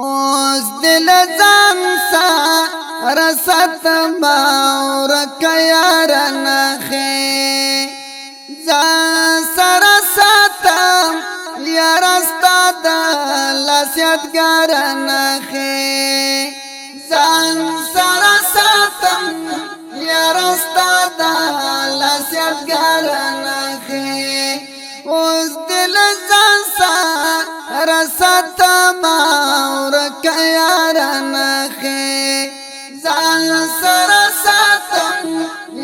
اوس دل ځان سره ستما ورکه یار نخې ځان سره ستم یار ستا د لاس یادګار نخې ځان سره ستم یار ستا د لاس یادګار نخې اوس دل ځان سره ستما ورکه یار نخې ځان سره ستم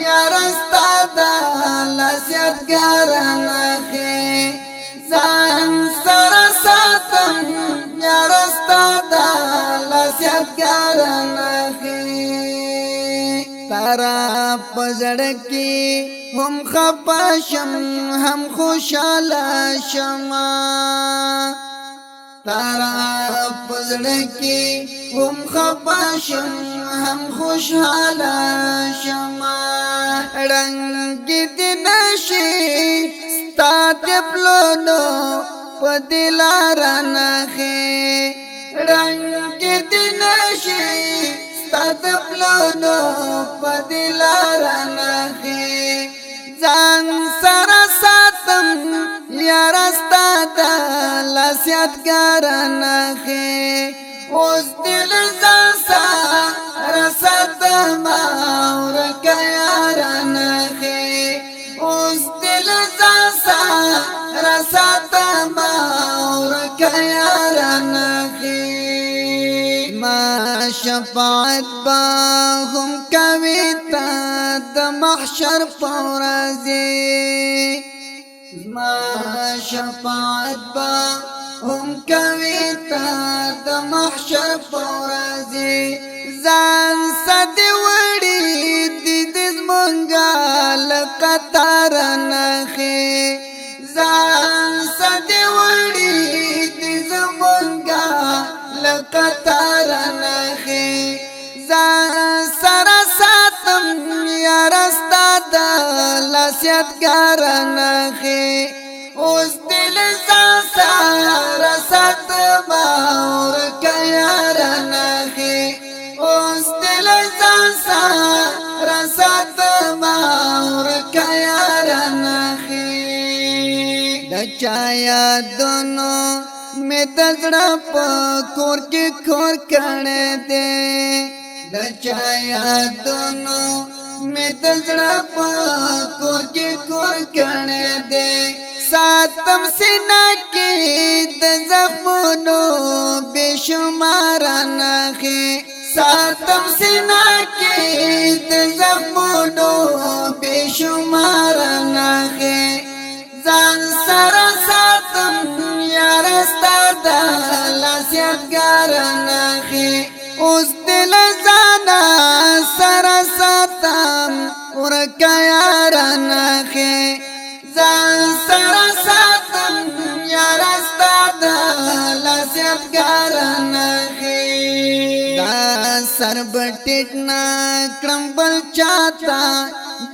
یار ستا د لاس یادګار نخې ځان سره ستم یار ستا د لاس یادګار نخې تارا پزړ کې هم خپه شم هم خوشاله شمه تارا پزړ کې هم خپه شم هم خوشاله شمه رنگ دې نشي ستا د پلونو په دلار نخې رنگ دې نشي ستا د پلونو په دلار نخې ځان سره ساتم یار ستا د لاس یادګار نخې اوس دل ځان سره ساتم ورکه یار نخې اوس دل ځان سره ساتم ورکه یار نخې ما شفاعت با هم کوي تا د محشر پورځي ما شفاعت با هم کوي تا د محشر پورځي ځان سد وړي د زمونږه لقطار نخې ځان سد وړي د زمونږه لقطار نخې ځان سره ساتم یار ستا د لاس یادګار نخې اوس دل ځان سره ساتم ورکه یار نخې اوس دل ځان سره ساتم ورکه یار نخې د چا یادونو میں دزڑا پا کور کی کور کھڑے دے د چا یادونو میں دزڑا پا کور کی کور کھڑے دے ساتم سینا کی د زخمونو بے شمار نخې ساتم سینا کی د زخمونو بے شمار نخې ځان سره ساتم یار ستا د لاس یادګار نخې اوس دل ځان سره ساتم ورکه یار نخې ځان سره ساتم یار ستا د لاس یادګار نخې دا سر بټیټ نه کړم بل چاته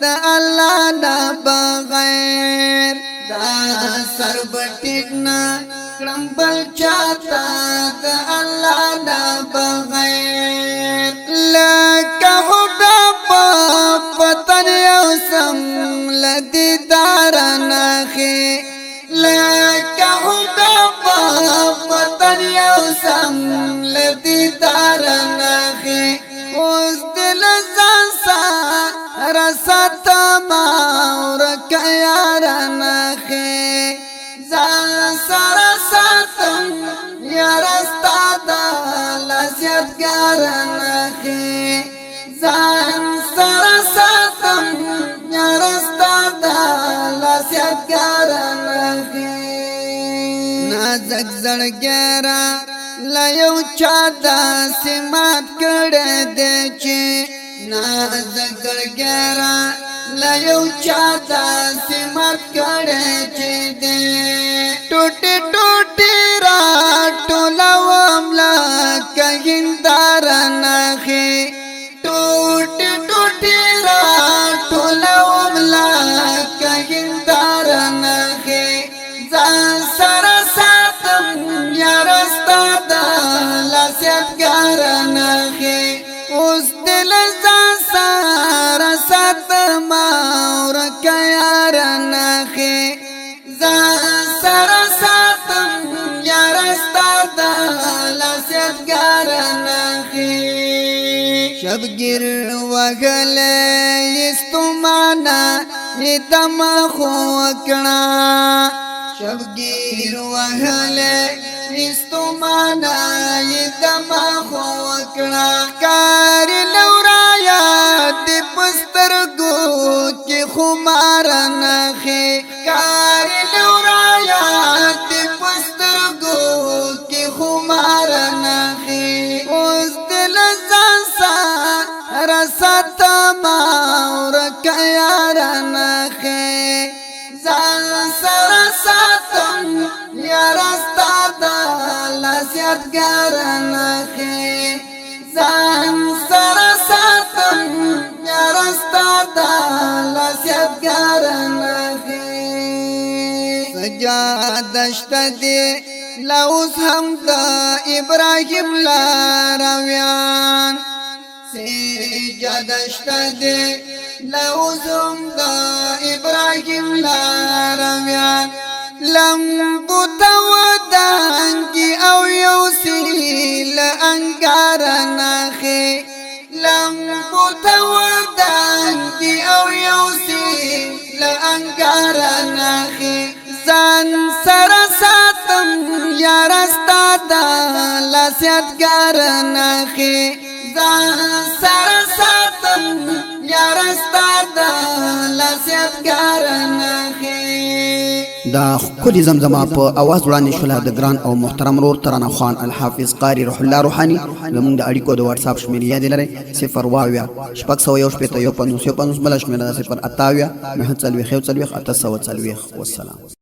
د الله نه بغیر دا سر بټیټ نه کړم بل چاته د الله نه بغیر لکه هوډه په پتن یو سم لدیدار نخې لکه هوډه په پتن یو سم لدیدار نخې اوس دل ځان سره ساتم ورکه یار نخې ځان سره ساتم یار ستا د لاس یادګار نخې ځان سره ساتم یار ستا د لاس یادګار نخې نازک زړګیرا لا یو چا داسې مات کړی دی چې نازک زړګیرا لا یو چا داسې مات کړی چې دی ټوټې ټوټې را ټولوم لکه هنداره نخې ټوټې ټوټې را ټولوم لکه هنداره نخې ځان سره ساتم یار ستا د لاس لسیتګار نخي اوس دل ځان سره ساتم ورکه یار نخي ځان سره ساتم یار ستا د لسیتګار نخي شبګیر وغلې استمانا دم خو کړه شبګیر وغلې استمانا دم خو کړه کار لورایا د پسترګو کې خمار نخي کار لورایا د پسترګو کې خمار نخي اوس دل ځان سره ساتم ورکه یار نخي ځان سره ساتم یار ستا د لسیتګار نخي ځان سره ساتم یار ستا د لسیتګار نخي سجادشت دې لوس هم د ابراهیم لارویان سجادشت دې لوس هم د ابراهیم لارویان لمبو تودانگی او یوسیل انگار نخی لمبو تودانگی او یوسیل انگار نخی زان سر ساتم یار ستا د لسیتګار نخي زان سر ساتم یار ستا د لسیتګار نخي دا خودی زمزمه په اواز وړاندې شوله د ګران او محترم رور ترانه خان الحافظ قاری روح الله روحاني زمونږ د اړیکو د واتس اپ شمیرې یاد لرئ 0 شپږ سوه یو شپېته یو پنځوس بله شمېره ده 0 اتاویا 9 څلوېښت یو څلوېښت 840 والسلام